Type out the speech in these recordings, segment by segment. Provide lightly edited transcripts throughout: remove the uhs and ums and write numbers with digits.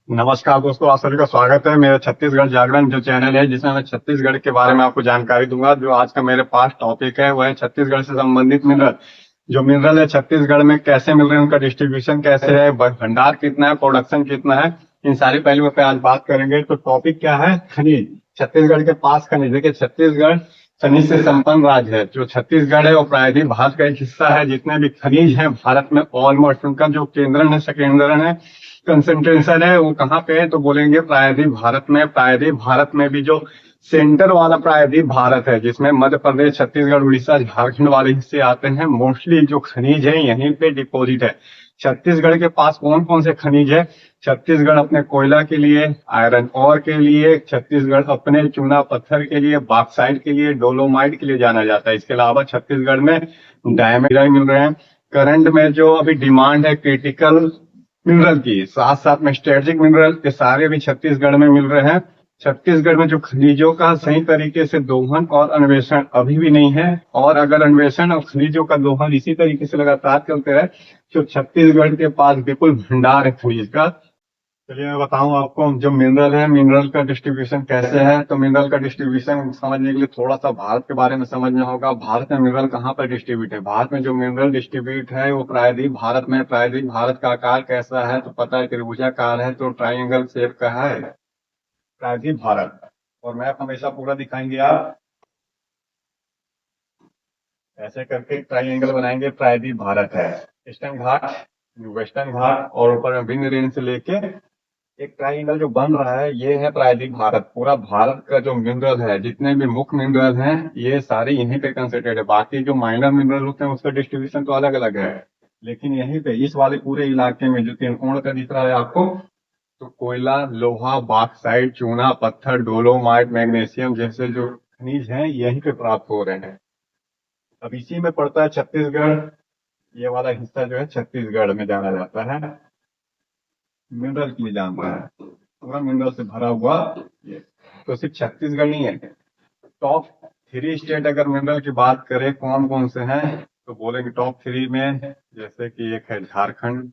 नमस्कार दोस्तों, आप सभी का स्वागत है मेरे छत्तीसगढ़ जागरण जो चैनल है, जिसमें मैं छत्तीसगढ़ के बारे में आपको जानकारी दूंगा। जो आज का मेरे पास टॉपिक है वह है छत्तीसगढ़ से संबंधित मिनरल। जो मिनरल है छत्तीसगढ़ में कैसे मिल रहे हैं, उनका डिस्ट्रीब्यूशन कैसे है, भंडार कितना है, प्रोडक्शन कितना है, इन सारी पहलुओं पे आज बात करेंगे। तो टॉपिक क्या है? खनिज। छत्तीसगढ़ के पास खनिज, देखिए छत्तीसगढ़ खनिज से संपन्न राज्य है। जो छत्तीसगढ़ है वो प्रायद्वीप भारत का एक हिस्सा है। जितने भी खनिज हैं भारत में ऑलमोस्ट, उनका जो केंद्रण है, सेकेंद्रण है, कंसंट्रेशन है, वो कहाँ पे है? तो बोलेंगे प्रायद्वीप भारत में। प्रायद्वीप भारत में भी जो सेंटर वाला प्रायद्वीप भारत है, जिसमें मध्य प्रदेश, छत्तीसगढ़, उड़ीसा, झारखंड वाले हिस्से आते हैं, मोस्टली जो खनिज है यहीं पे डिपॉजिट है। छत्तीसगढ़ के पास कौन कौन से खनिज है? छत्तीसगढ़ अपने कोयला के लिए, आयरन ओर के लिए, छत्तीसगढ़ अपने चूना पत्थर के लिए, बॉक्साइट के लिए, डोलोमाइट के लिए जाना जाता है। इसके अलावा छत्तीसगढ़ में डायमंड मिल रहे हैं। करंट में जो अभी डिमांड है क्रिटिकल मिनरल की, साथ साथ में स्ट्रेटेजिक मिनरल के, सारे भी छत्तीसगढ़ में मिल रहे हैं। छत्तीसगढ़ में जो खनिजों का सही तरीके से दोहन और अन्वेषण अभी भी नहीं है, और अगर अन्वेषण और खनिजों का दोहन इसी तरीके से लगातार चलते रहे तो छत्तीसगढ़ के पास बिल्कुल भंडार है खनिज का। चलिए मैं बताऊं आपको जो मिनरल है, मिनरल का डिस्ट्रीब्यूशन कैसे है। तो मिनरल का डिस्ट्रीब्यूशन समझने के लिए थोड़ा सा भारत के बारे में समझना होगा। भारत में मिनरल कहाँ पर डिस्ट्रीब्यूट है? भारत में जो मिनरल डिस्ट्रीब्यूट है वो प्रायद्वीप भारत में। प्रायद्वीप भारत का आकार कैसा है? तो पता है, त्रिभुजाकार है, तो ट्राइंगल शेप का है प्रायद्वीप भारत। और मैप हमेशा पूरा दिखाएंगे आप, ऐसे करके ट्राइंगल बनाएंगे, प्रायद्वीप भारत है। ईस्टर्न घाट, वेस्टर्न घाट और ऊपर में विंध्य रेंज से लेके एक ट्राइंगल जो बन रहा है, ये है प्रायद्वीप भारत। पूरा भारत का जो मिनरल है, जितने भी मुख्य मिनरल हैं, ये सारे यहीं पे कंसेंट्रेटेड है। बाकी जो माइनर मिनरल होते हैं उसका डिस्ट्रीब्यूशन तो अलग अलग है, लेकिन यहीं पे इस वाले पूरे इलाके में जो त्रिकोण का दिख रहा है आपको, तो कोयला, लोहा, बॉक्साइट, चूना पत्थर, डोलोमाइट, मैग्नीशियम जैसे जो खनिज हैं यहीं पे प्राप्त हो रहे हैं। अब इसी में पड़ता है छत्तीसगढ़। ये वाला हिस्सा जो है छत्तीसगढ़ में जाना जाता है, मिनरल के लिए जानता है, पूरा मिनरल से भरा हुआ ये। तो सिर्फ छत्तीसगढ़ नहीं है। टॉप थ्री स्टेट अगर मिनरल की बात करें कौन कौन से हैं, तो बोलेंगे टॉप थ्री में जैसे कि एक है झारखंड,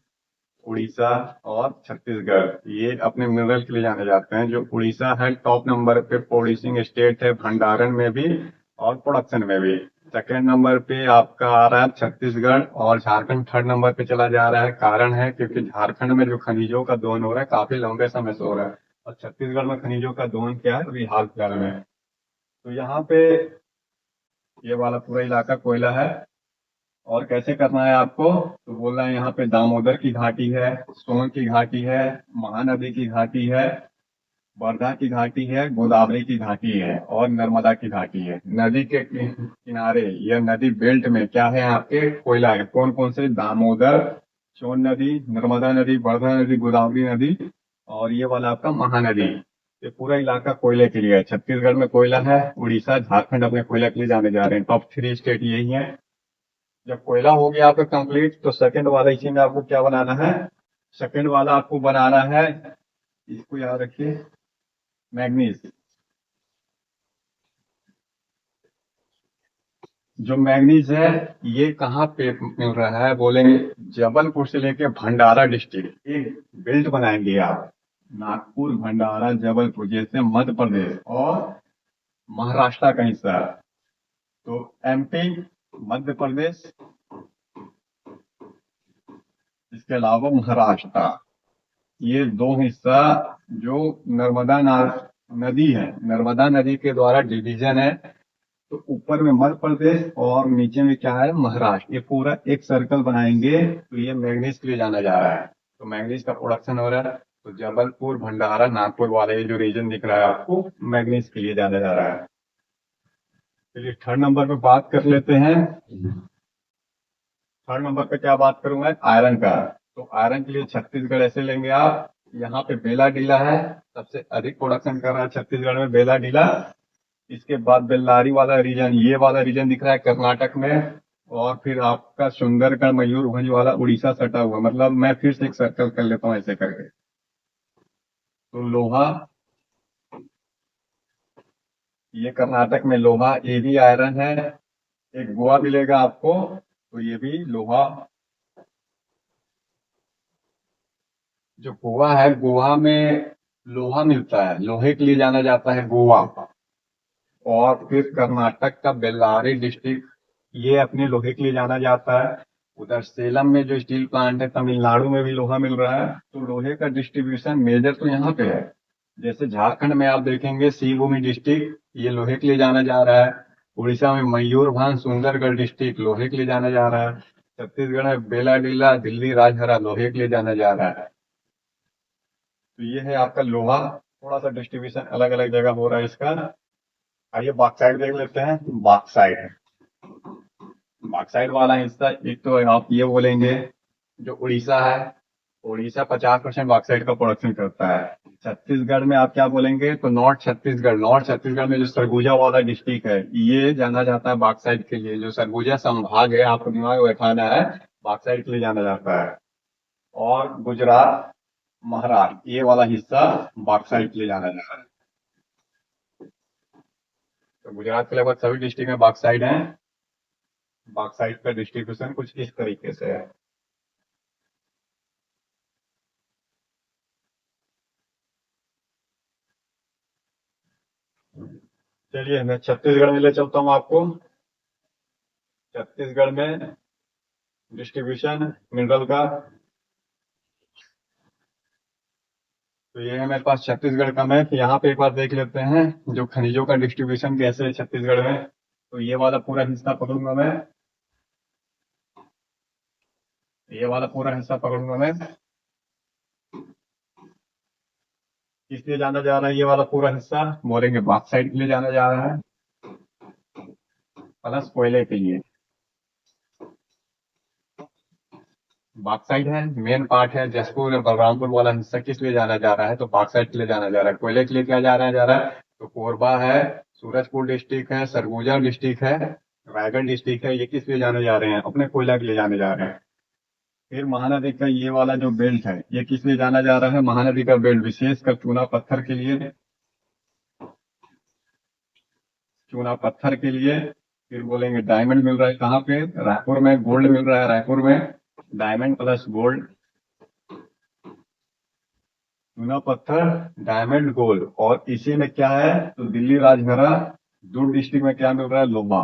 उड़ीसा और छत्तीसगढ़। ये अपने मिनरल के लिए जाने जाते हैं। जो उड़ीसा है टॉप नंबर पे, प्रोड्यूसिंग स्टेट है, भंडारण में भी और प्रोडक्शन में भी। सेकेंड नंबर पे आपका आ रहा है छत्तीसगढ़, और झारखंड थर्ड नंबर पे चला जा रहा है। कारण है क्योंकि झारखंड में जो खनिजों का दोहन हो रहा है काफी लंबे समय से हो रहा है, और छत्तीसगढ़ में खनिजों का दोहन क्या है अभी हाल फिलहाल में। तो यहाँ पे ये वाला पूरा इलाका कोयला है। और कैसे करना है आपको? तो बोल रहे हैं यहाँ पे दामोदर की घाटी है, सोन की घाटी है, महानदी की घाटी है, वर्धा की घाटी है, गोदावरी की घाटी है और नर्मदा की घाटी है। नदी के किनारे या नदी बेल्ट में क्या है आपके? कोयला है। कौन कौन से? दामोदर, सोन नदी, नर्मदा नदी, वर्धा नदी, गोदावरी नदी और ये वाला आपका महानदी। ये पूरा इलाका कोयले के लिए है। छत्तीसगढ़ में कोयला है, उड़ीसा, झारखंड अपने कोयला के लिए जाने जा रहे हैं। टॉप थ्री स्टेट यही है। जब कोयला हो गया आपका कंप्लीट, तो सेकंड वाला इसी में आपको क्या बनाना है? सेकंड वाला आपको बनाना है, इसको याद रखिए, मैग्नीज। जो मैग्नीज है ये कहाँ पे मिल रहा है? बोलेंगे जबलपुर से लेके भंडारा डिस्ट्रिक्ट, एक बेल्ट बनाएंगे आप, नागपुर, भंडारा, जबलपुर, जैसे मध्य प्रदेश और महाराष्ट्र का हिस्सा। तो एमपी, मध्य प्रदेश, इसके अलावा महाराष्ट्र, ये दो हिस्सा जो नर्मदा नदी है, नर्मदा नदी के द्वारा डिवीजन है। तो ऊपर में मध्य प्रदेश और नीचे में क्या है? महाराष्ट्र। ये पूरा एक सर्कल बनाएंगे तो ये मैग्नीज के लिए जाना जा रहा है। तो मैग्नीज का प्रोडक्शन हो रहा है, तो जबलपुर, भंडारा, नागपुर वाले ये जो रीजन दिख रहा है आपको, मैग्नीज के लिए जाना जा रहा है। चलिए थर्ड नंबर पे बात कर लेते हैं। थर्ड नंबर पे क्या बात करूंगा? आयरन का। तो आयरन के लिए छत्तीसगढ़ ऐसे लेंगे आप, यहाँ पे बेला डीला है, सबसे अधिक प्रोडक्शन कर रहा है छत्तीसगढ़ में बेला डीला। इसके बाद बेल्लारी वाला रीजन, ये वाला रीजन दिख रहा है कर्नाटक में। और फिर आपका सुंदरगढ़, मयूरभंज वाला उड़ीसा सटा हुआ। मतलब मैं फिर से एक सर्कल कर लेता हूँ ऐसे करके। तो लोहा, ये कर्नाटक में लोहा, ये भी आयरन है। एक गोवा मिलेगा आपको, तो ये भी लोहा। जो गोवा है, गोवा में लोहा मिलता है, लोहे के लिए जाना जाता है गोवा। और फिर कर्नाटक का बेल्लारी डिस्ट्रिक्ट, ये अपने लोहे के लिए जाना जाता है। उधर सेलम में जो स्टील प्लांट है, तमिलनाडु में भी लोहा मिल रहा है। तो लोहे का डिस्ट्रीब्यूशन मेजर तो यहाँ पे है। जैसे झारखंड में आप देखेंगे सिवभूमि डिस्ट्रिक्ट, ये लोहे के लिए जाना जा रहा है। उड़ीसा में मयूरभंज सुंदरगढ़ डिस्ट्रिक्ट लोहे के लिए जाना जा रहा है। छत्तीसगढ़ में बेलाडीला दिल्ली राजहरा लोहे के लिए जाना जा रहा है। तो ये है आपका लोहा। थोड़ा सा डिस्ट्रीब्यूशन अलग अलग जगह हो रहा है इसका। आइए बॉक्साइट देख लेते हैं। बॉक्साइट, बॉक्साइट वाला हिस्सा, एक तो आप ये बोलेंगे जो उड़ीसा है, उड़ीसा 50% बॉक्साइट का प्रोडक्शन करता है। छत्तीसगढ़ में आप क्या बोलेंगे, तो नॉर्थ छत्तीसगढ़, नॉर्थ छत्तीसगढ़ में जो सरगुजा वाला डिस्ट्रिक्ट है, ये जाना जाता है बॉक्साइट के लिए। जो सरगुजा संभाग है, आपको दिमाग में रखना है, बॉक्साइट के लिए जाना जाता है। और गुजरात, महाराष्ट्र, ये वाला हिस्सा बॉक्साइट के लिए जाना जाता है। तो गुजरात के लगभग सभी डिस्ट्रिक्ट में बॉक्साइट है। बॉक्साइट का डिस्ट्रीब्यूशन कुछ इस तरीके से है। चलिए मैं छत्तीसगढ़ में ले चलता हूँ आपको। छत्तीसगढ़ में डिस्ट्रीब्यूशन मिनरल का, तो ये है मेरे पास छत्तीसगढ़ का मैप। यहाँ पे एक बार देख लेते हैं जो खनिजों का डिस्ट्रीब्यूशन कैसे है छत्तीसगढ़ में। तो ये वाला पूरा हिस्सा पकड़ूंगा मैं, ये वाला पूरा हिस्सा पकड़ूंगा मैं। किस लिए जाना जा रहा है ये वाला पूरा हिस्सा, बोलेंगे बॉक्साइट के लिए जाना जा रहा है, प्लस कोयले के लिए। बॉक्साइट है, मेन पार्ट है। जसपुर और बलरामपुर वाला हिस्सा किस लिए जाना जा रहा है, तो बॉक्साइट के लिए जाना जा रहा है। कोयले के लिए क्या जा रहा है, तो कोरबा है, सूरजपुर डिस्ट्रिक्ट है, सरगुजा डिस्ट्रिक्ट है, रायगढ़ डिस्ट्रिक्ट है। ये किस लिए जाने जा रहे हैं, अपने कोयला के लिए जाने जा रहे हैं। फिर महानदी का ये वाला जो बेल्ट है, ये किस लिए जाना जा रहा है, महानदी का बेल्ट विशेषकर चूना पत्थर के लिए, चूना पत्थर के लिए। फिर बोलेंगे डायमंड मिल रहा है कहाँ पे, रायपुर में। गोल्ड मिल रहा है रायपुर में, डायमंड प्लस गोल्ड, चूना पत्थर, डायमंड, गोल्ड। और इसी में क्या है, तो दिल्ली राजहरा, दुर्ग डिस्ट्रिक्ट में क्या मिल रहा है, लोहा।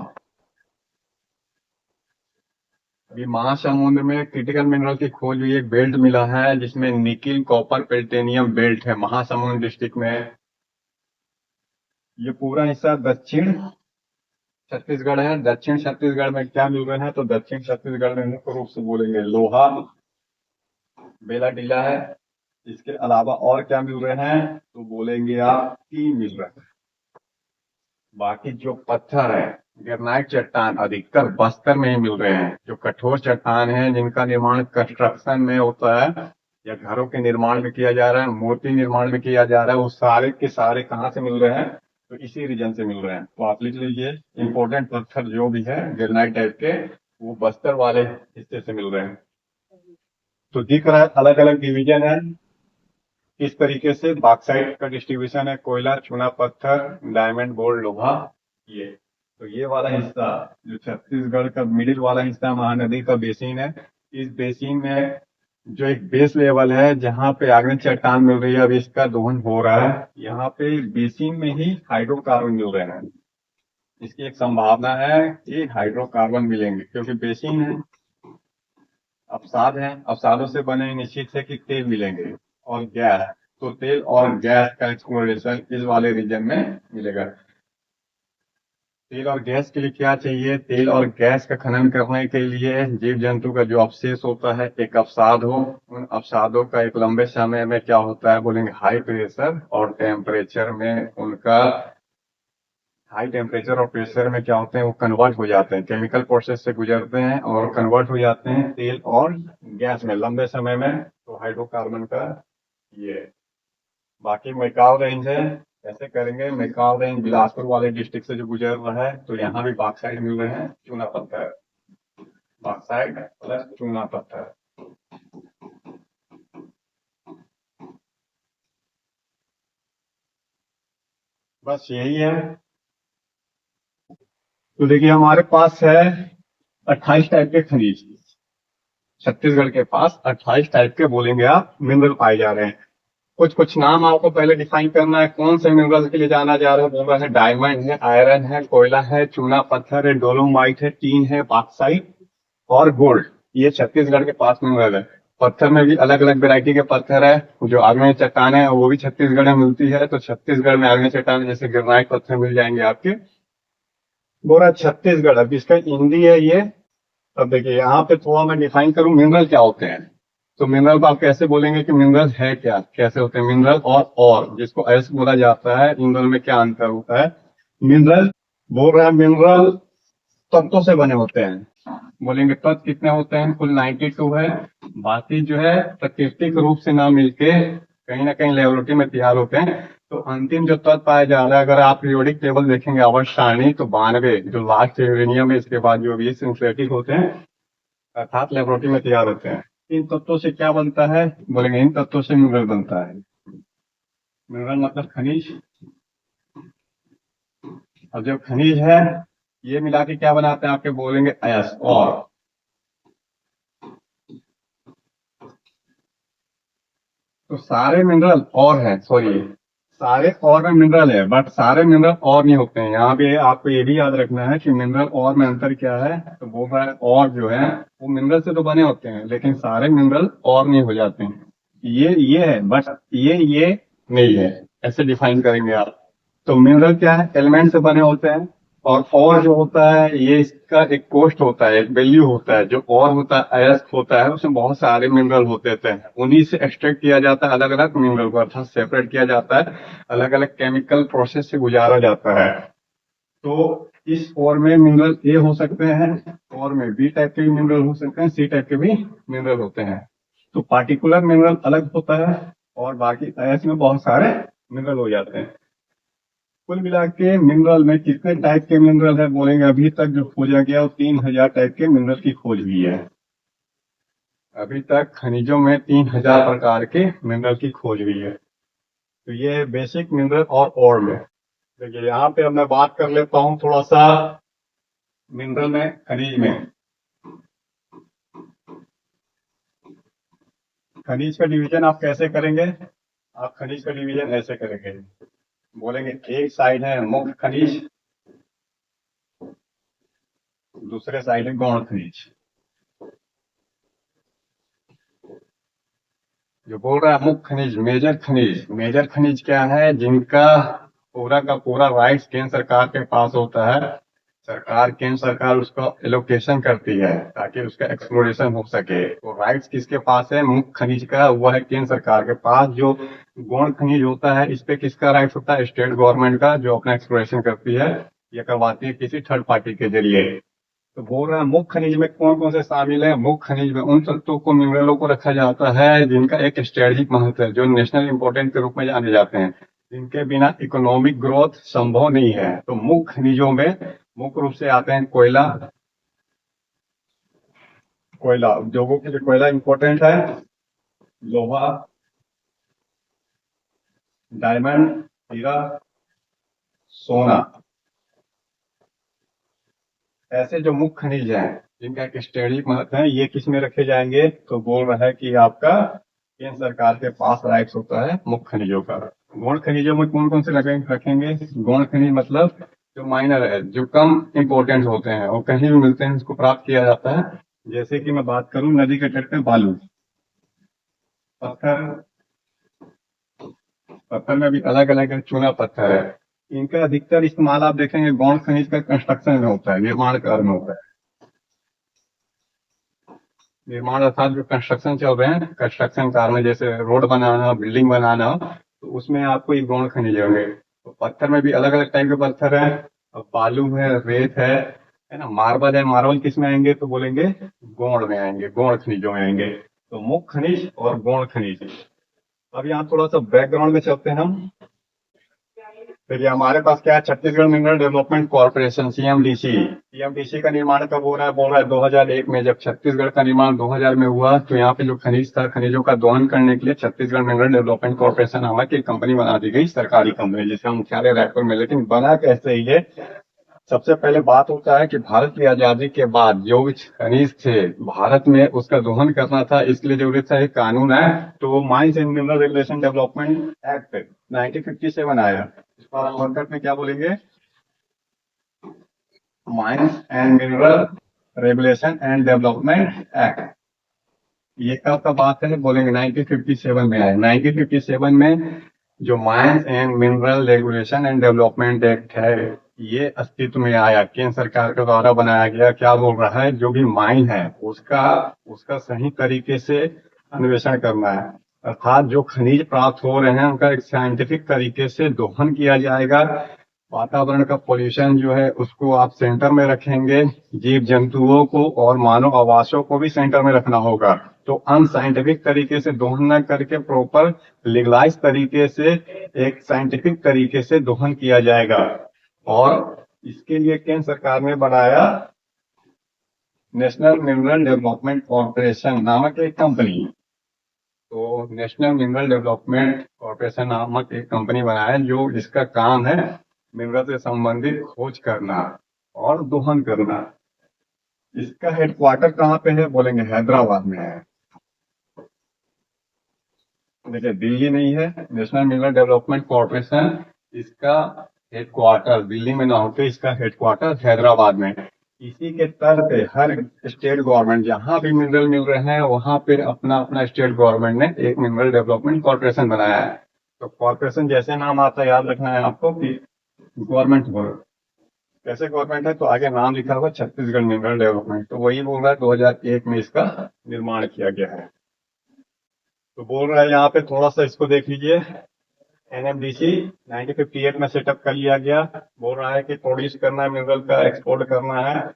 अभी महासमुंद में क्रिटिकल मिनरल की खोज हुई, एक बेल्ट मिला है जिसमें निकिल कॉपर प्लेटिनियम बेल्ट है, महासमुंद डिस्ट्रिक्ट में। ये पूरा हिस्सा दक्षिण छत्तीसगढ़ है। दक्षिण छत्तीसगढ़ में क्या मिल रहे हैं, तो दक्षिण छत्तीसगढ़ में मुख्य रूप से बोलेंगे लोहा, बेला टीला है। इसके अलावा और क्या मिल रहे हैं, तो बोलेंगे आप टी मिल रहे हैं। बाकी जो पत्थर है, ग्रेनाइट चट्टान अधिकतर बस्तर में ही मिल रहे हैं। जो कठोर चट्टान है जिनका निर्माण कंस्ट्रक्शन में होता है या घरों के निर्माण में किया जा रहा है, मूर्ति निर्माण में किया जा रहा है, वो सारे के सारे कहाँ से मिल रहे हैं, तो इसी रीजन से मिल रहे हैं। तो आप लिख लीजिए इंपॉर्टेंट पत्थर जो भी है ग्रेनाइट टाइप के, वो बस्तर वाले हिस्से से मिल रहे हैं। तो दिख रहा है अलग अलग डिवीजन है। इस तरीके से बॉक्साइट का डिस्ट्रीब्यूशन है, कोयला, चूना पत्थर, डायमंड, गोल्ड, लोहा। ये तो ये वाला हिस्सा जो छत्तीसगढ़ का मिडिल वाला हिस्सा महानदी का बेसिन है। इस बेसिन में जो एक बेस लेवल है जहाँ पे आग्नेय चट्टान मिल रही है, अब इसका दोहन हो रहा है। यहाँ पे बेसिन में ही हाइड्रोकार्बन मिल रहे हैं। इसकी एक संभावना है कि हाइड्रोकार्बन मिलेंगे क्योंकि बेसिन है, अवसाद है, अवसादों से बने निश्चित है कि तेल मिलेंगे और गैस। तो तेल और गैस का एक्सप्लोरेशन इस वाले रीजन में मिलेगा। तेल और गैस के लिए क्या चाहिए, तेल और गैस का खनन करने के लिए जीव जंतु का जो अवशेष होता है, एक अवसाद हो। उन अवसादों का एक लंबे समय में क्या होता है, बोलेंगे हाई प्रेशर और टेम्परेचर में उनका, हाई टेम्परेचर और प्रेशर में क्या होते हैं, वो कन्वर्ट हो जाते हैं, केमिकल प्रोसेस से गुजरते हैं और कन्वर्ट हो जाते हैं तेल और गैस में लंबे समय में। तो हाइड्रोकार्बन का ये। बाकी मैकाव रेंज है, कैसे करेंगे, मैकाव रेंज बिलासपुर वाले डिस्ट्रिक्ट से जो गुजर रहा है, तो यहाँ भी बॉक्साइट मिल रहे हैं, चूना पत्थर, बॉक्साइट प्लस चूना पत्थर। बस यही है। तो देखिए हमारे पास है 28 टाइप के खनिज। छत्तीसगढ़ के पास 28 टाइप के बोलेंगे आप मिनरल पाए जा रहे हैं। कुछ कुछ नाम आपको पहले डिफाइन करना है, कौन से मिनरल के लिए जाना जा रहा है। बोल रहा है डायमंड है, आयरन है, कोयला है, चूना पत्थर है, डोलोमाइट है, टीन है, बॉक्साइट और गोल्ड। ये छत्तीसगढ़ के पास मिनरल है। पत्थर में भी अलग अलग वैरायटी के पत्थर है। जो आग्नेय चट्टान है वो भी छत्तीसगढ़ में मिलती है, तो छत्तीसगढ़ में आग्नेय चट्टान जैसे ग्रेनाइट पत्थर मिल जाएंगे आपके। बोल रहा है छत्तीसगढ़, अब इसका हिंदी है ये। अब देखिए यहाँ पे थोड़ा मैं डिफाइन करूं मिनरल क्या होते हैं। तो मिनरल को आप कैसे बोलेंगे कि मिनरल है क्या, कैसे होते हैं मिनरल और जिसको एस बोला जाता है, इन दोनों में क्या अंतर होता है। मिनरल, बोल रहा है मिनरल तत्वों से बने होते हैं। बोलेंगे तत्व कितने होते हैं, कुल 92 है। बाकी जो है प्राकृतिक रूप से ना मिलके कहीं ना कहीं लेबोरेटरी में तैयार होते हैं। तो अंतिम जो तत्व पाया जा रहा है, अगर आप पीरियोडिक टेबल देखेंगे आवर्त सारणी, तो 92 जो लास्ट यूरेनियम है, इसके बाद जो भी सिंथेटिक होते हैं अर्थात लेबोरेटरी में तैयार होते हैं। इन तत्वों से क्या बनता है, बोलेंगे इन तत्वों से मिनरल बनता है। मिनरल मतलब खनिज। अब जो खनिज है ये मिला के क्या बनाते हैं आपके, बोलेंगे एस और। तो सारे मिनरल और है, सॉरी सारे और में मिनरल है, बट सारे मिनरल और नहीं होते हैं। यहाँ पे आपको ये भी याद रखना है कि मिनरल और में अंतर क्या है। तो वो है और जो है वो मिनरल से तो बने होते हैं, लेकिन सारे मिनरल और नहीं हो जाते हैं। ये है बट ये नहीं है, ऐसे डिफाइन करेंगे आप। तो मिनरल क्या है, एलिमेंट से बने होते हैं। और जो होता है ये इसका एक कोस्ट होता है, एक वैल्यू होता है। जो और होता है अयस्क होता है, उसमें बहुत सारे मिनरल होते थे, उन्हीं से एक्सट्रैक्ट किया जाता है अलग अलग मिनरल को, अर्थात सेपरेट किया जाता है, अलग अलग केमिकल प्रोसेस से गुजारा जाता है। तो इस और में मिनरल ए हो सकते हैं, और में बी टाइप के भी मिनरल हो सकते हैं, सी टाइप के भी मिनरल होते हैं। तो पार्टिकुलर मिनरल अलग होता है और बाकी अयस्क में बहुत सारे मिनरल हो जाते हैं। कुल मिला के मिनरल में कितने टाइप के मिनरल है, बोलेंगे अभी तक जो खोजा गया वो 3000 टाइप के मिनरल की खोज हुई है। अभी तक खनिजों में 3000 प्रकार के मिनरल की खोज हुई है। तो ये बेसिक मिनरल और में। देखिए यहाँ पे अब मैं बात कर लेता हूँ थोड़ा सा मिनरल में, खनिज में। खनिज का डिवीजन आप कैसे करेंगे, आप खनिज का डिवीजन ऐसे करेंगे। बोलेंगे एक साइड है मुख्य खनिज, दूसरे साइड है गौण खनिज। जो बोल रहा है मुख्य खनिज, मेजर खनिज। मेजर खनिज क्या है, जिनका पूरा का पूरा राइट्स केंद्र सरकार के पास होता है। सरकार, केंद्र सरकार उसका एलोकेशन करती है ताकि उसका एक्सप्लोरेशन हो सके। तो राइट्स किसके पास है, मुख्य खनिज का, वो है केंद्र सरकार के पास। जो गौण खनिज होता है इस पे किसका राइट्स होता है, स्टेट गवर्नमेंट का, जो अपना एक्सप्लोरेशन करती है या करवाती है किसी थर्ड पार्टी के जरिए। तो बोल रहा है मुख्य खनिज में कौन कौन से शामिल है। मुख्य खनिज में उन तत्वों को, मिनरलों को रखा जाता है जिनका एक स्ट्रेटेजिक महत्व है, जो नेशनल इंपोर्टेंट के रूप में जाने जाते हैं, जिनके बिना इकोनॉमिक ग्रोथ संभव नहीं है। तो मुख्य खनिजों में मुख्य रूप से आते हैं कोयला। कोयला उद्योगों के लिए कोयला इंपॉर्टेंट है। लोहा, डायमंड, हीरा, सोना, ऐसे जो मुख्य खनिज हैं जिनका एक स्ट्रेटेजिक महत्व है, ये किस में रखे जाएंगे। तो बोल रहा है कि आपका केंद्र सरकार के पास राइट्स होता है मुख्य खनिजों का। गौण खनिजों में कौन कौन से रखेंगे। गौण खनिज मतलब जो माइनर है, जो कम इंपॉर्टेंट होते हैं और कहीं भी मिलते हैं, उसको प्राप्त किया जाता है। जैसे कि मैं बात करूं नदी के तट पे बालू, पत्थर, पत्थर में भी अलग अलग है, चूना पत्थर है। इनका अधिकतर इस्तेमाल आप देखेंगे गौण खनिज का कंस्ट्रक्शन में होता है, निर्माण कार्य में होता है। निर्माण अर्थात जो कंस्ट्रक्शन चल रहे हैं, कंस्ट्रक्शन कार्य में, जैसे रोड बनाना, बिल्डिंग बनाना, तो उसमें आपको ये गौण खनिज होंगे। तो पत्थर में भी अलग अलग टाइप के पत्थर हैं। अब बालू है, रेत है ना, मार्बल है। मार्बल किस में आएंगे, तो बोलेंगे गौण में आएंगे, गौण खनिजों में आएंगे। तो मुख्य खनिज और गौण खनिज। अब यहाँ थोड़ा सा बैकग्राउंड में चलते हैं हम। देखिए हमारे पास क्या है, Chhattisgarh mineral development corporation, CMDC. CMDC का निर्माण कब हो रहा है, बोल रहा है 2001 में। जब छत्तीसगढ़ का निर्माण 2000 में हुआ, तो यहाँ पे जो खनिज था, खनिजों का दोहन करने के लिए छत्तीसगढ़ मिनरल डेवलपमेंट कॉर्पोरेशन नामक एक कंपनी बना दी गई, सरकारी कंपनी, जिसका मुख्यालय रायपुर में। लेकिन बना कैसे ही है, सबसे पहले बात होता है कि भारत की आजादी के बाद जो भी खनिज थे भारत में उसका दोहन करना था, इसके लिए जरूरत था एक कानून है। तो वो mines and mineral regulation development act 1957 आया। इसको आप शॉर्टकट में क्या बोलेंगे? Mines and mineral regulation and development act. ये कब का बात है? बोलेंगे 1957 में आया। 1957 में जो mines and mineral regulation and development act है, ये अस्तित्व में आया, केंद्र सरकार के द्वारा बनाया गया। क्या बोल रहा है? जो भी माइन है उसका उसका सही तरीके से अन्वेषण करना है, अर्थात जो खनिज प्राप्त हो रहे हैं उनका एक साइंटिफिक तरीके से दोहन किया जाएगा। वातावरण का पोल्यूशन जो है उसको आप सेंटर में रखेंगे, जीव जंतुओं को और मानव आवासों को भी सेंटर में रखना होगा। तो अनसाइंटिफिक तरीके से दोहन न करके प्रॉपर लीगलाइज तरीके से एक साइंटिफिक तरीके से दोहन किया जाएगा। और इसके लिए केंद्र सरकार ने बनाया नेशनल मिनरल डेवलपमेंट कॉर्पोरेशन नामक एक कंपनी। तो नेशनल मिनरल डेवलपमेंट कॉर्पोरेशन नामक एक कंपनी बनाया जो इसका काम है मिनरल से संबंधित खोज करना और दोहन करना। इसका हेडक्वार्टर कहाँ पे है? बोलेंगे हैदराबाद में है। देखिए दिल्ली नहीं है, नेशनल मिनरल डेवलपमेंट कॉर्पोरेशन इसका हेडक्वार्टर दिल्ली में ना होकर इसका हेडक्वार्टर हैदराबाद में। इसी के तर्ज पे हर स्टेट गवर्नमेंट जहां भी मिनरल मिल रहे हैं वहां पे अपना अपना स्टेट गवर्नमेंट ने एक मिनरल डेवलपमेंट कॉर्पोरेशन बनाया है। तो कॉर्पोरेशन जैसे नाम आता है याद रखना है आपको कि गवर्नमेंट हो। कैसे गवर्नमेंट है? तो आगे नाम लिखा हुआ छत्तीसगढ़ मिनरल डेवलपमेंट। तो वही बोल रहा है 2001 में इसका निर्माण किया गया है। तो बोल रहा है यहाँ पे थोड़ा सा इसको देख लीजिए। एनएमडीसी 1958 में सेटअप कर लिया गया। बोल रहा है कि प्रोड्यूस करना है मिनरल का, एक्सपोर्ट करना है।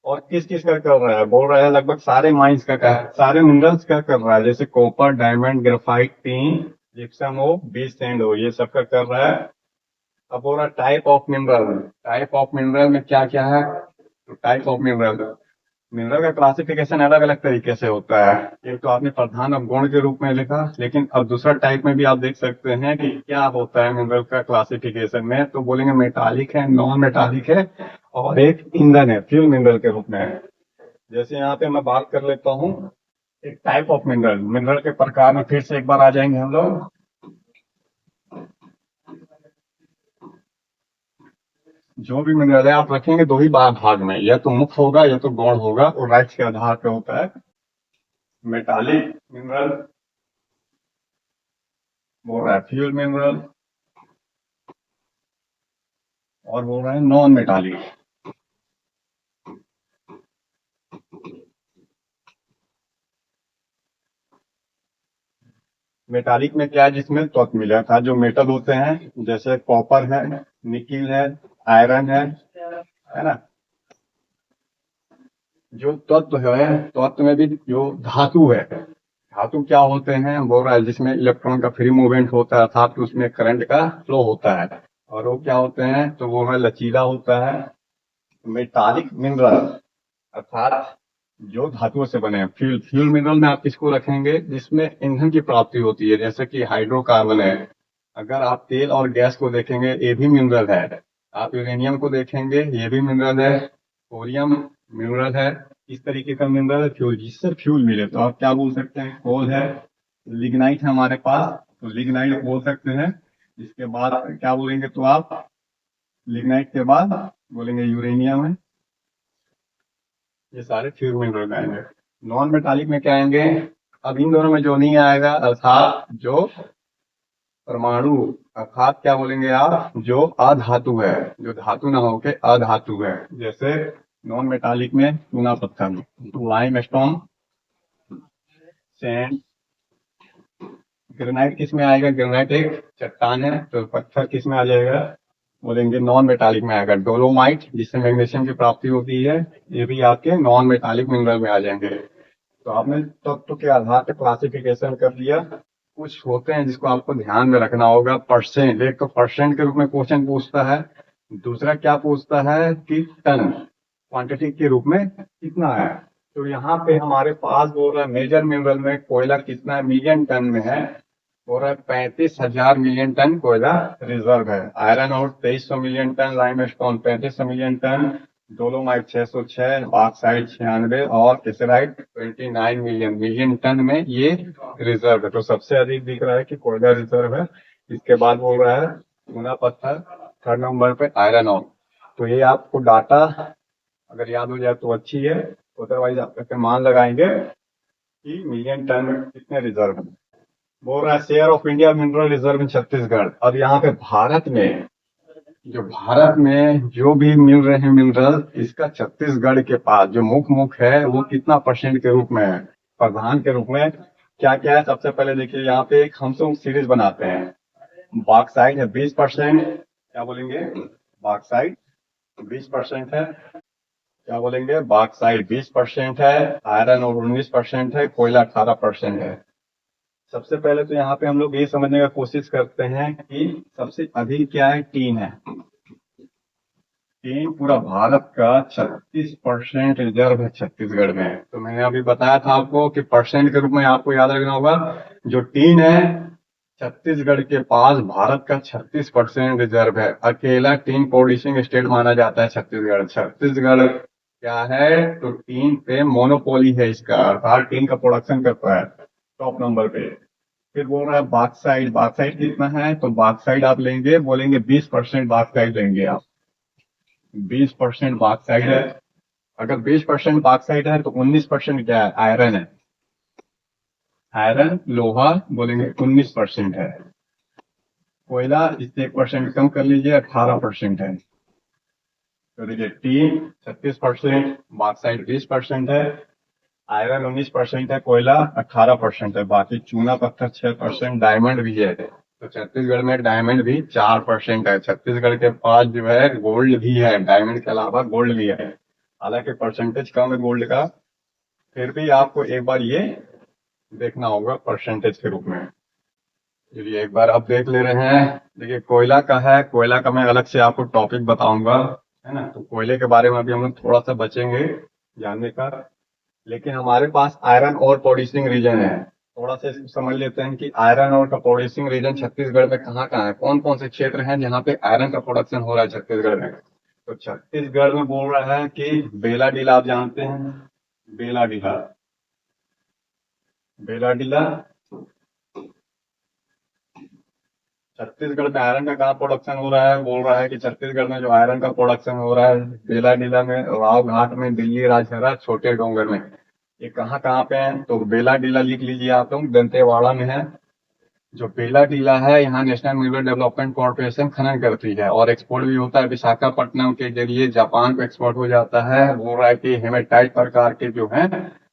और किस किस का कर रहा है? बोल रहा है लगभग सारे माइंस का सारे मिनरल्स का कर रहा है, जैसे copper, diamond, graphite, tin, gypsum हो, बीच सैंड हो, ये सब का कर रहा है। अब बोल रहा है type of mineral. Type of mineral में क्या क्या है? तो टाइप ऑफ मिनरल मिनरल का क्लासिफिकेशन अलग अलग तरीके से होता है। एक तो आपने प्रधान अवगुण के रूप में लिखा, लेकिन अब दूसरा टाइप में भी आप देख सकते हैं कि क्या होता है मिनरल का क्लासिफिकेशन में। तो बोलेंगे मेटालिक है, नॉन मेटालिक है और एक ईंधन है, फ्यूल मिनरल के रूप में है। जैसे यहाँ पे मैं बात कर लेता हूँ एक टाइप ऑफ मिनरल। मिनरल के प्रकार में फिर से एक बार आ जाएंगे हम लोग। जो भी मिनरल है आप रखेंगे दो ही भाग में, या तो मुक्त होगा या तो गौण होगा, और राइट्स के आधार पे होता है। मेटालिक मिनरल, बोल रहा है फ्यूल मिनरल, और बोल रहा है नॉन मेटालिक। मेटालिक में क्या है? जिसमें तत्व मिला था, जो मेटल होते हैं जैसे कॉपर है, निकिल है, आयरन है ना। जो तत्व है, तत्व में भी जो धातु है, धातु क्या होते हैं? बोल रहा है जिसमें इलेक्ट्रॉन का फ्री मूवमेंट होता है, अर्थात उसमें करंट का फ्लो होता है। और वो क्या होते हैं? तो वो है लचीला होता है। मेटालिक मिनरल अर्थात जो धातुओं से बने हैं। फ्यूल फ्यूल मिनरल में आप किसको रखेंगे? जिसमें ईंधन की प्राप्ति होती है, जैसे कि हाइड्रोकार्बन है। अगर आप तेल और गैस को देखेंगे ये भी मिनरल है। आप यूरेनियम को देखेंगे ये भी मिनरल है। कोरियम मिनरल है। इस तरीके का मिनरल है फ्यूल, जिससे फ्यूल मिले। तो आप क्या बोल सकते हैं? कोल है, लिग्नाइट है हमारे पास, तो लिग्नाइट बोल सकते हैं। इसके बाद क्या बोलेंगे? तो आप लिग्नाइट के बाद बोलेंगे यूरेनियम है। ये सारे फ्यूल मिनरल आएंगे। नॉन मेटालिक में क्या आएंगे? अब इन दोनों में जो नहीं आएगा, अर्थात जो परमाणु, अर्थात क्या बोलेंगे आप? जो अधातु है, जो धातु ना होके अधातु है। जैसे नॉन मेटालिक में चूना पत्थर, लाइम स्टोन, सैंड। ग्रेनाइट किस में आएगा? ग्रेनाइट एक चट्टान है, तो पत्थर किस में आ जाएगा? बोलेंगे नॉन मेटालिक में आएगा। डोलोमाइट जिससे मैग्नीशियम की प्राप्ति होती है, ये भी आपके नॉन मेटालिक मिनरल में आ जाएंगे। तो आपने तत्व के आधार पर क्लासिफिकेशन कर लिया। कुछ होते हैं जिसको आपको ध्यान में रखना होगा। परसेंट, एक तो परसेंट के रूप में क्वेश्चन पूछता है, दूसरा क्या पूछता है कि टन, क्वांटिटी के रूप में कितना है। तो यहाँ पे हमारे पास बोल रहा है मेजर मिनरल में कोयला कितना है? मिलियन टन में है। हो रहा है 35,000 मिलियन टन कोयला रिजर्व है। आयरन और 2300 million ton, limestone 3500 million ton, dolomite 606, bauxite 96 और केसेराइट 29 मिलियन मिलियन टन में ये रिजर्व है। तो सबसे अधिक दिख रहा है कि कोयला रिजर्व है। इसके बाद बोल रहा है चूना पत्थर, थर्ड नंबर पे आयरन और। तो ये आपको डाटा अगर याद हो जाए तो अच्छी है, अदरवाइज आप कैसे मान लगाएंगे कि मिलियन टन में कितने रिजर्व है। बोल रहा है share of India mineral reserve in Chhattisgarh. अब यहाँ पे भारत में जो भी मिल रहे हैं मिनरल, इसका छत्तीसगढ़ के पास जो मुख है वो कितना परसेंट के रूप में है, प्रधान के रूप में क्या क्या है। सबसे पहले देखिए यहाँ पे एक हम लोग सीरीज बनाते हैं। बॉक्साइट है 20%, क्या बोलेंगे, बॉक्साइट 20% है, क्या बोलेंगे, बॉक्साइट 20% है, आयरन और 19% है, कोयला 18% है। सबसे पहले तो यहाँ पे हम लोग ये समझने का कोशिश करते हैं कि सबसे अधिक क्या है, टीन है। टीन पूरा भारत का 36% रिजर्व है छत्तीसगढ़ में। तो मैंने अभी बताया था आपको कि परसेंट के रूप में आपको याद रखना होगा। जो टीन है छत्तीसगढ़ के पास भारत का 36% रिजर्व है। अकेला टीन प्रोड्यूसिंग स्टेट माना जाता है छत्तीसगढ़। छत्तीसगढ़ क्या है, तो टीन पे मोनोपोली है इसका, अर्थात टीन का प्रोडक्शन करता है टॉप नंबर पे। फिर बोल रहा है बॉक्साइट, बॉक्साइट कितना है, तो बॉक्साइट आप लेंगे, बोलेंगे 20% बॉक्साइट लेंगे आप। 20% बॉक्साइट है। अगर 20% बॉक्साइट है तो 19% क्या है, आयरन है। आयरन लोहा बोलेंगे 19% है। कोयला इससे 1% कम कर लीजिए, 18% है। तो देखिए टीन 36%, बॉक्साइट 20% है, आयरन 19% है, कोयला 18% है, बाकी चूना पत्थर 6%, डायमंड भी है। तो छत्तीसगढ़ में डायमंड भी 4% है। छत्तीसगढ़ के पास जो है गोल्ड भी है, डायमंड के अलावा गोल्ड भी है। हालांकि परसेंटेज कम है गोल्ड का, फिर भी आपको एक बार ये देखना होगा परसेंटेज के रूप में। चलिए एक बार अब देख ले रहे हैं। देखिए कोयला का है, कोयला का मैं अलग से आपको टॉपिक बताऊंगा, है ना। तो कोयले के बारे में अभी हम लोग थोड़ा सा बचेंगे जानने का। लेकिन हमारे पास आयरन और प्रोड्यूसिंग रीजन है। थोड़ा सा इसको समझ लेते हैं कि आयरन और का प्रोड्यूसिंग रीजन छत्तीसगढ़ में कहाँ कहाँ है, कौन कौन से क्षेत्र हैं जहाँ पे आयरन का प्रोडक्शन हो रहा है छत्तीसगढ़ में। तो छत्तीसगढ़ में बोल रहा है कि बेलाडीला, आप जानते हैं बेलाडीला, बेलाडीला छत्तीसगढ़ में आयरन का कहाँ प्रोडक्शन हो रहा है। बोल रहा है कि छत्तीसगढ़ में जो आयरन का प्रोडक्शन हो रहा है बेलाडीला में, राव घाट में, दिल्ली राजहरा, छोटे डोंगर में। ये कहाँ कहाँ पे है, तो बेलाडीला लिख लीजिए आप लोग, दंतेवाड़ा में है। जो बेलाडीला है यहाँ नेशनल मिनरल डेवलपमेंट कॉर्पोरेशन खनन करती है और एक्सपोर्ट भी होता है। विशाखापट्टनम के जरिए जापान को एक्सपोर्ट हो जाता है। बोल रहा है कि हेमेटाइट प्रकार के जो है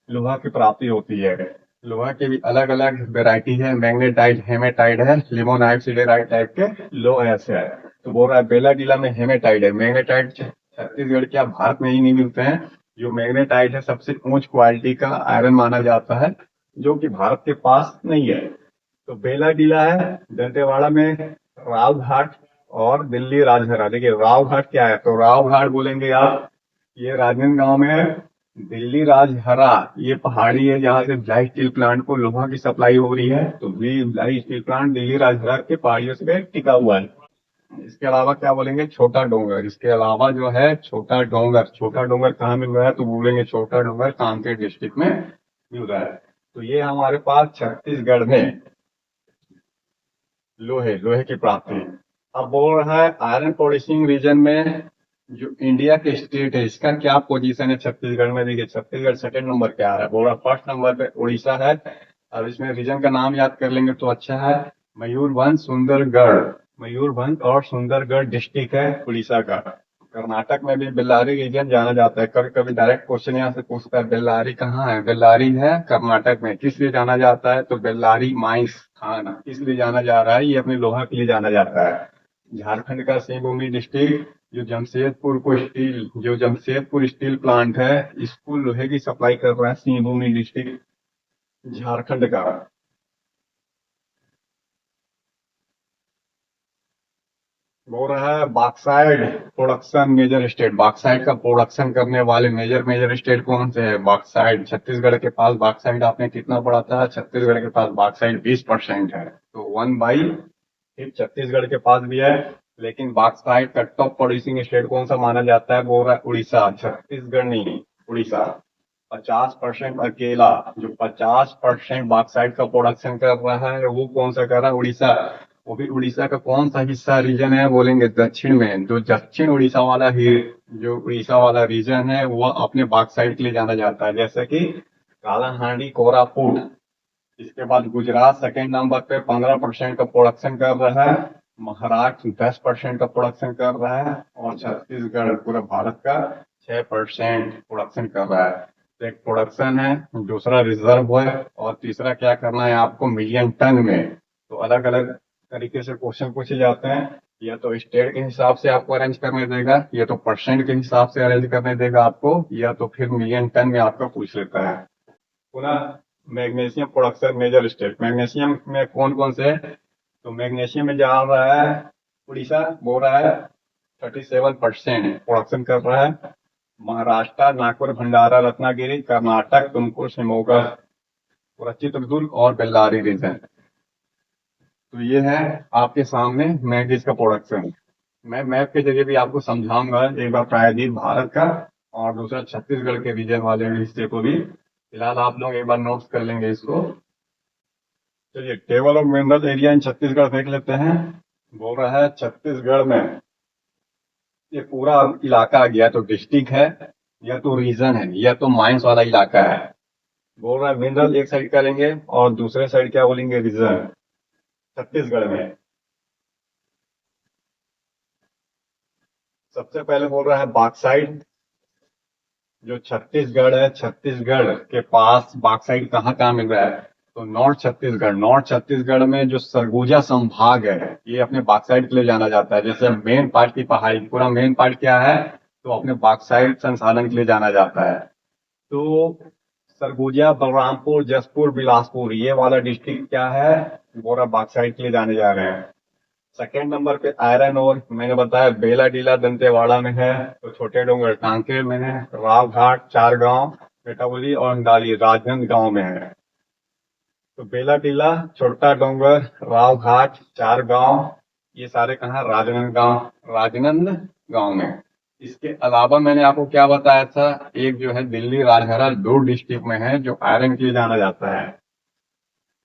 लोहा की प्राप्ति होती है। लोहा की भी अलग अलग वेराइटी है, मैग्नेटाइट, हेमेटाइट है, लिमोनाइट, सिडेराइट टाइप के लोहा ऐसे है। तो बोल रहा है बेलाडीला में हेमेटाइट है। मैग्नेटाइट छत्तीसगढ़ के भारत में ही नहीं मिलते हैं। जो मैग्नेटाइट है सबसे उच्च क्वालिटी का आयरन माना जाता है, जो कि भारत के पास नहीं है। तो बेलाडीला है दंतेवाड़ा में, राव घाट और दिल्ली राजहरा। देखिए राव घाट क्या है, तो राव घाट बोलेंगे आप, ये राजनांदगांव में है। दिल्ली राजहरा ये पहाड़ी है जहाँ से भिलाई स्टील प्लांट को लोहा की सप्लाई हो रही है। तो भिलाई स्टील प्लांट दिल्ली राजहरा के पहाड़ियों से टिका हुआ है। इसके अलावा क्या बोलेंगे, छोटा डोंगर। इसके अलावा जो है छोटा डोंगर, छोटा डोंगर कहाँ मिल रहा है, तो बोलेंगे छोटा डोंगर कांकेर डिस्ट्रिक्ट में मिल रहा है। तो ये हमारे पास छत्तीसगढ़ में लोहे लोहे की प्राप्ति। अब बोल रहा है आयरन प्रोड्यूसिंग रीजन में जो इंडिया के स्टेट है इसका क्या पोजीशन है छत्तीसगढ़ में। देखिए छत्तीसगढ़ सेकंड नंबर पे आ रहा है। बोल रहा फर्स्ट नंबर पे उड़ीसा है। अब इसमें रीजन का नाम याद कर लेंगे तो अच्छा है, मयूरभंज, सुंदरगढ़। मयूरभंज और सुंदरगढ़ डिस्ट्रिक्ट है उड़ीसा का। कर्नाटक में भी बेल्लारी रीजन जाना जाता है। कभी कभी डायरेक्ट क्वेश्चन यहाँ से पूछता है बेल्लारी कहाँ है, बेल्लारी है कर्नाटक में। किस लिए जाना जाता है, तो बेल्लारी माइंस खान किस लिए जाना जा रहा है, ये अपने लोहा के लिए जाना जाता है। झारखंड का सिंहभूमि डिस्ट्रिक्ट, जो जमशेदपुर स्टील प्लांट है इसको लोहे की सप्लाई कर रहा है सिंहभूमि डिस्ट्रिक्ट झारखंड का। बोल रहा है bauxite production major state. Bauxite का प्रोडक्शन करने वाले मेजर मेजर स्टेट कौन से है? बॉक्साइड। छत्तीसगढ़ के पास बॉक्साइड आपने कितना पढ़ा था? छत्तीसगढ़ के पास बॉक्साइड 20% है, तो 1/5 छत्तीसगढ़ के पास भी है। लेकिन बॉक्साइड का टॉप प्रोड्यूसिंग स्टेट कौन सा माना जाता है? बोल रहा है उड़ीसा, छत्तीसगढ़ नहीं, उड़ीसा। 50% अकेला जो 50% बॉक्साइट का प्रोडक्शन कर रहा है वो कौन सा कर रहा है? उड़ीसा। वो भी उड़ीसा का कौन सा हिस्सा रीजन है? बोलेंगे दक्षिण में। जो दक्षिण उड़ीसा वाला ही जो उड़ीसा वाला रीजन है वो अपने बॉक्साइट के लिए जाना जाता है, जैसे कि कालाहांडी, कोरापुट। इसके बाद गुजरात सेकेंड नंबर पे 15% का प्रोडक्शन कर रहा है। महाराष्ट्र 10% का प्रोडक्शन कर रहा है। और छत्तीसगढ़ पूरे भारत का 6% प्रोडक्शन कर रहा है। तो एक प्रोडक्शन है, दूसरा रिजर्व है, और तीसरा क्या करना है आपको? मिलियन टन में। तो अलग अलग तरीके से क्वेश्चन पूछे जाते हैं। या तो स्टेट के हिसाब से आपको अरेंज करने देगा, या तो परसेंट के हिसाब से अरेंज करने देगा आपको, या तो फिर मिलियन टन में आपका पूछ लेता है। पुनः magnesium production major state. Magnesium में कौन कौन से है? तो मैग्नीशियम में जा रहा है उड़ीसा, बोल रहा है 37% प्रोडक्शन कर रहा है। महाराष्ट्र, नागपुर, भंडारा, रत्नागिरी, कर्नाटक, तुमकुर, शिमोगा, पूरा चित्रदुर्ग और बेल्लारी रीजन। तो ये है आपके सामने मैग्नीज का प्रोडक्शन। मैं मैप के जरिए भी आपको समझाऊंगा, एक बार प्रायद्वीप भारत का और दूसरा छत्तीसगढ़ के रीजन वाले हिस्से को भी। फिलहाल आप लोग एक बार नोट्स कर लेंगे इसको। चलिए table of mineral area in Chhattisgarh देख लेते हैं। बोल रहा है छत्तीसगढ़ में ये पूरा इलाका आ गया, तो डिस्ट्रिक्ट है या तो रीजन है या तो माइंस वाला इलाका है। बोल रहा है मिनरल एक साइड करेंगे और दूसरे साइड क्या बोलेंगे? रीजन। छत्तीसगढ़ में सबसे पहले बोल रहा है बॉक्साइट। जो छत्तीसगढ़ है, छत्तीसगढ़ के पास बॉक्साइट कहाँ कहाँ मिल रहा है? तो नॉर्थ छत्तीसगढ़। नॉर्थ छत्तीसगढ़ में जो सरगुजा संभाग है ये अपने बॉक्साइट के लिए जाना जाता है। जैसे मेन पार्ट की पहाड़ी, पूरा मेन पार्ट क्या है? तो अपने बॉक्साइट संसाधन के लिए जाना जाता है। तो सरगुजा, बलरामपुर, जसपुर, बिलासपुर, ये वाला डिस्ट्रिक्ट क्या है? बोरा बॉक्साइट के लिए जाने जा रहे हैं। सेकेंड नंबर पे आयरन और मैंने बताया बेला डीला दंतेवाड़ा में है। तो छोटे डोंगर कांकेर में है। राव घाट, चार गांव, मेटावली और अंडाली राजनांद गांव में है। तो बेला डीला, छोटा डोंगर, राव घाट, चार गांव, ये सारे कहाँ? राजनांद गांव, राजनांद गांव में। इसके अलावा मैंने आपको क्या बताया था? एक जो है दिल्ली राजहरा दुर्ग डिस्ट्रिक्ट में है, जो आयरन के लिए जाना जाता है।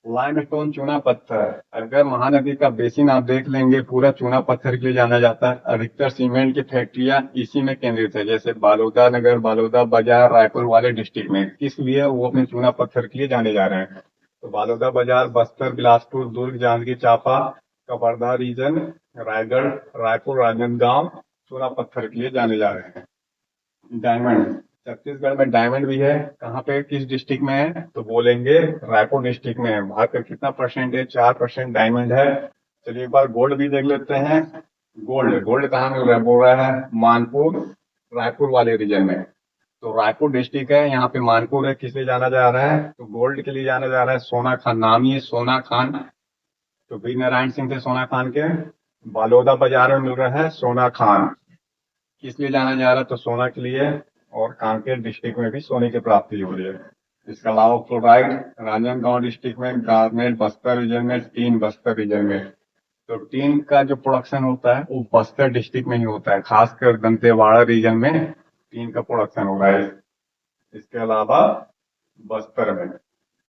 लाइमस्टोन, चूना पत्थर। अगर महानदी का बेसिन आप देख लेंगे पूरा चूना पत्थर के लिए जाना जाता है। अधिकतर सीमेंट की फैक्ट्रियां इसी में केंद्रित है, जैसे बालोदा नगर, बालोदा बाजार, रायपुर वाले डिस्ट्रिक्ट में। किस लिए? वो अपने चूना पत्थर के लिए जाने जा रहे हैं। तो बालोदा बाजार, बस्तर, बिलासपुर, दुर्ग, जांजगीर चांपा, कवर्धा रीजन, रायगढ़, रायपुर, राजनांदगांव चूना पत्थर के लिए जाने जा रहे हैं। डायमंड। छत्तीसगढ़ में डायमंड भी है। कहाँ पे, किस डिस्ट्रिक्ट में है? तो बोलेंगे रायपुर डिस्ट्रिक्ट में है। भारत का कितना परसेंट है? 4% डायमंड है। चलिए एक बार गोल्ड भी देख लेते हैं। गोल्ड, गोल्ड कहाँ मिल रहा है? बोल रहा है मानपुर, रायपुर वाले रीजन में। तो रायपुर डिस्ट्रिक्ट है, यहाँ पे मानपुर है। किस लिए जाना जा रहा है? तो गोल्ड के लिए जाना जा रहा है। सोना खान नाम ही है, सोना खान। तो वीर नारायण सिंह थे सोना खान के। बालोदा बाजार में मिल रहा है सोना खान। किस लिए जाना जा रहा है? तो सोना के लिए। और कांकेर डिस्ट्रिक्ट में भी सोने की प्राप्ति हो रही है। इसके अलावा फ्लोराइड राजनांदगांव डिस्ट्रिक्ट में, गारनेट बस्तर रीजन में, टीन बस्तर रीजन में। तो टीन का जो प्रोडक्शन होता है वो बस्तर डिस्ट्रिक्ट में ही होता है, खासकर दंतेवाड़ा रीजन में टीन का प्रोडक्शन हो रहा है। इसके अलावा बस्तर में